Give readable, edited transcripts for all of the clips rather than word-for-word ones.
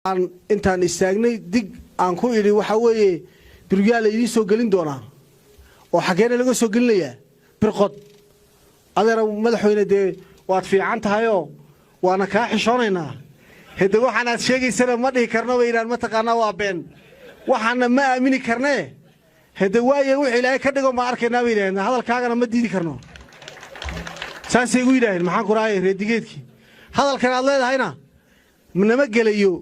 intaan istaagnay dig aan ku idhi waxa weeye birgaal idin soo gelin doona oo xageena laga soo gelinayaa birqod adeer madaxweyne de waad fiican tahay oo waana ka xishoonaynaa hada waxaan aad sheegaysana ma dhihi karno weeyaan ma taqaanaa waa been waxaana ma aamini karnee hada waaye wixii ilaahay ka dhigo ma arkaynaa weeyaan hadalkaagana ma diidi karno saasay ugu yiraahdeen maxaan ku raayay reedigeedkii hadalkan aad leedahayna manama gelayo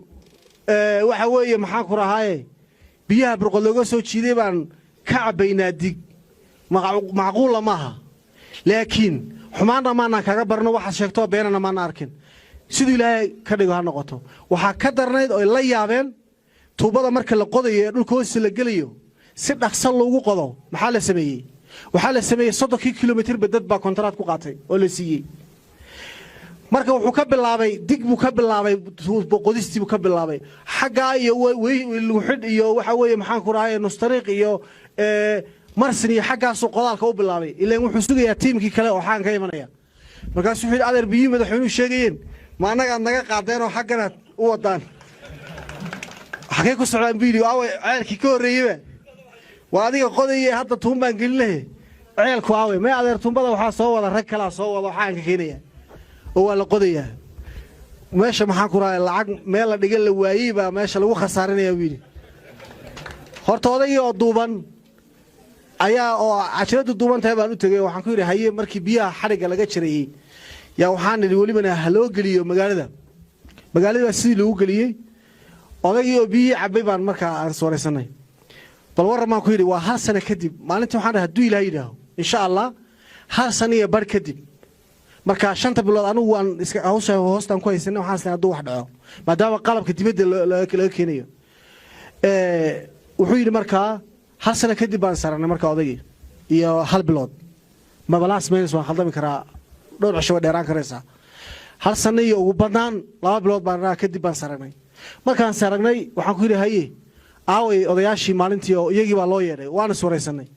waxa weeye maxaan ku raayay biyaha birqod looga soo jiiday baan ka cabaynaa dig macquul maaha laakiin xumaana maana kaga barno waxa sheegto beenana maana arkin sidoo ilaahay ka dhigo ha noqoto waxa ka darnayd oo la yaabeen tuubada marka la qodayo dhulka hoos la geliyo si dhaqso loogu qodo maxaa la sameeyay waxa la sameeyay 30 kilomitir badad ba kontraad ku qaatay oo la siiyay marka wuxuu ka bilaabay dig buu ka bilaabay qodistii buu ka bilaabay xaga iyo xid iyo waxa weeye maxaan ku raayay nustariiq iyo marsin iyo xagaas qodaalka u bilaabay ilaa wuxuu sugayaa tiimkii kale oo xaan ka imanaya markaas wuxuu adeer biyo madaxweynuhu sheegayeen ma anaga naga qaadeen oo xagana u wadaan xagee ku socdaan video aw ceelkii ka horeeyay waa adiga qodayay hadda tuumbaan gelinahay ceelku aaway ma adeer tuumbada waxa soo wada rag kala soo wada xaan ka keenaya oo wala qodaya meesha maxaan ku raayay lacag meel la dhigan la waayay ba meesha lagu khasaarinaya wiil horta odayga oo duuban ayaa oo casharada duuban tahay baan u tagay waxaan ku yiri haye markii biyaha xariga laga jiray yaa waxaan nidhi waliba haloo galiyo magaalada sidii lagu galiyay odayga oo biyo cabay baan markaa aan sooraysanay bal warmaan ku yiri waa hal sano kadib maalintii waxaan dhahay haduu ilaahay yiraahdo insha Allah hal sano iyo bar kadib marka 5 bilood anigu waan iska hoostan ku haysanay waxaan isla haduu wax dhaco maadaama qalabka dibadda laga keenayo wuxuu yiri markaa hal sano kadib baan saarnay marka odayga iyo hal bilood ma balaas meeys waan khaldami karaa dhowr cisho dheeraan karaysa hal sano iyo ugu badnaan 2 bilood baan kadib baan saarnay markaan saarnay waxaan ku yiri haye aaway odayaashii maalintii oo iyagii baa loo yeeray waana suuraysanay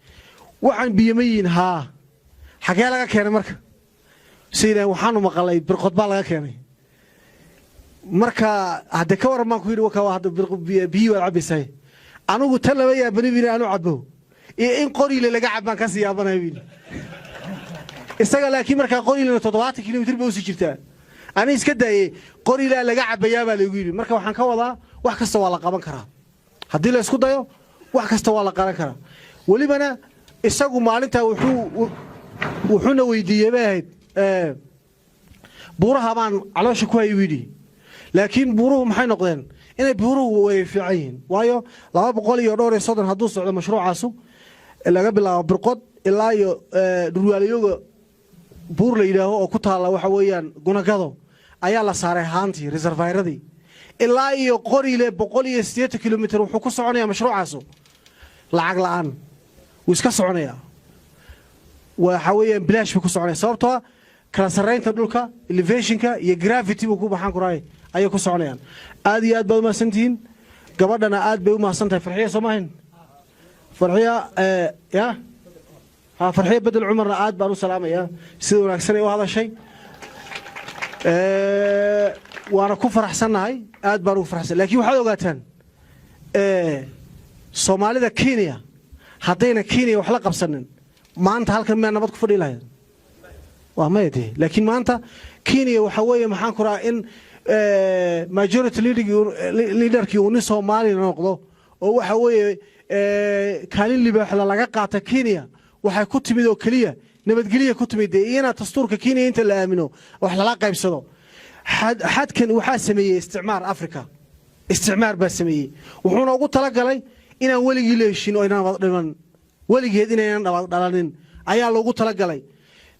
waxaan biyeemayn ha xagee laga keenay marka sideen waxaanu maqalay birqod baa laga keenay marka hadda ka warmaan ku yiri waa hadda biyo wal cabisay anigu talaba yaa bani aanu cabo in qoriile laga cabaan ka siyaabanay wiil isaga laakiin marka qoriile 70 kilomitir baa u sii jirtaa ani iska daayay qoriile laga cabayaa baa lagu yiri marka waxaan ka wadaa wax kasta waa la qaban karaa hadii la isku dayo wax kasta waa la qaran karaa walibana isagu maalinta wuxuuna weydiiyay baahayd buuraha baan caloosha ku hayay laakiin buuruhu maxay noqdeen inay buuruhu way fiican waayo 200 iyo dhowr iyo 30 haduu socdo mashruucaasu laga bilaabo birqod ilaa iyo durwaaliyoga buur la yiraahdo oo ku taala waxa weeyaan gunagado ayaa la saaray haantii reservoiradii ilaa iyo qoriile 180 kilomitir wuxuu ku soconayaa mashruucaasu lacag la'aan wuu iska soconayaa waxa weeyaan bilaash ku soconaya sababtoo kala sareynta dhulka elevationka iyo gravity buu ku baxan karaay ayay ku soconayaan aad iyo aad baad ma santiin gabadhana aad bay u maasantahay farxiyo Soomaaliya farxiyo ya ha farxiyo badal Umar aad baan u salaamaya sida wanaagsan oo hadashay waana ku faraxsanahay aad baan ugu faraxsan laakiin waxaad ogaataan Soomaalida Kenya hadayna Kenya wax la qabsanin maanta halkan ma nabad ku fadhi lahayd waa meedii laakiin maanta Kenya waxa weeye maxaan ku raa in majority leaderkii uu Soomaali noqdo oo waxa weeye kaalin libaax laga qaata Kenya waxay ku timid oo kaliya nabadgeliya ku timid iyana dastuurka Kenya inta la aamino wax la qaybsado xadkan waxa sameeyay isticmaar Afrika isticmaar ba sameeyay wuxuuna ugu tala galay inaan waligii leeshin oo inaan wada dhiman waligeed inaan dhalanin ayaa loogu tala galay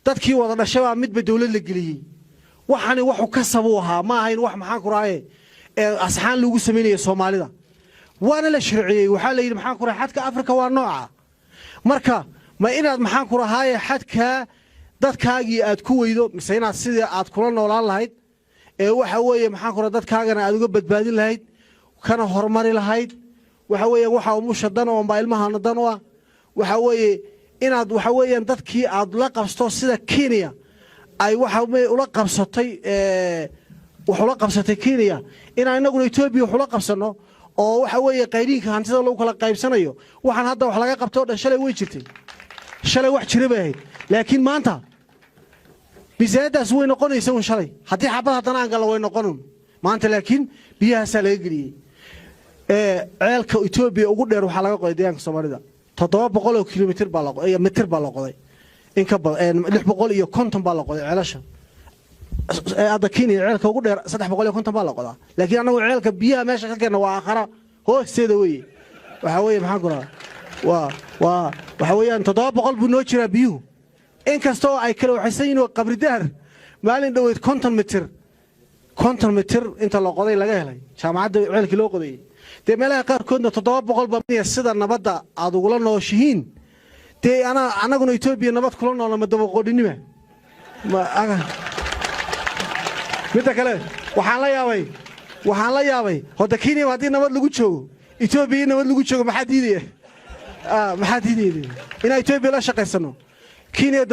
dadkii wada dhashay midba dawlad la geliyay waxani wuxuu ka sabuu ahaa ma ahayn wax maxaan ku raayay asxaan lagu sameeyay Soomaalida waana la sharciyay waxa la yiri maxaan ku raay xadka Afrika waa nooca marka ma inaad maxaan ku raayay xadka dadkaagii aad ku weydo mise inaad sidii aad kula noolaan lahayd waxa weeye maxaan ku raay dadkaagana aad uga badbaadin lahayd kana horumari lahayd waxa weeye waxa uu mushadan oo ilmaha dan oo waxa weeye inaad waxa weeyaan dadkii aad la qabsto sida Kenya ay waxa ula qabsatay وحلا قبسة كينيا إن أنا نقول إثيوبيا وحلا قبسنا أو حوي قايرين كان تدا لو كلا قايب سنة يو وحن هذا وحلا قبته شلي ويجتي شلي واحد شربه لكن ما أنت بزيادة سوي نقول يسوون شلي حتى حبها تناقل لو نقولون ما أنت لكن بيها سليجري عيالك إثيوبيا وقول له حلا قايدين كسماردا تطوع بقوله كيلومتر بالغ أي متر بالغ إن كبر لح بقول إياه كنتم بالغ علشان هذا كيني عيالك وقول له صدق بقول كنتم بالغ لكن أنا وعيالك بيها ماشي كنا وآخره هو السيدوي وحوي محاكرة وحوي أن تطوع بقول بنوشر بيو إن كستوى أي كلو حسين وقبر دهر ما لين دويت كنتم متر أنت لو قضي لجهلي شام عاد عيالك لو قضي تملا قار كنا تطوع بقول بمية السيد النبضة عادوا قلنا وشهين تي أنا قلنا إثيوبيا نبض كلنا لما دبوا قديني ما أنا متى كله وحلا يا وي هذا كيني وادي نبض لقوتشو إثيوبيا نبض لقوتشو ما حد يدي ما حد يدي إن إثيوبيا لا شق السنو كيني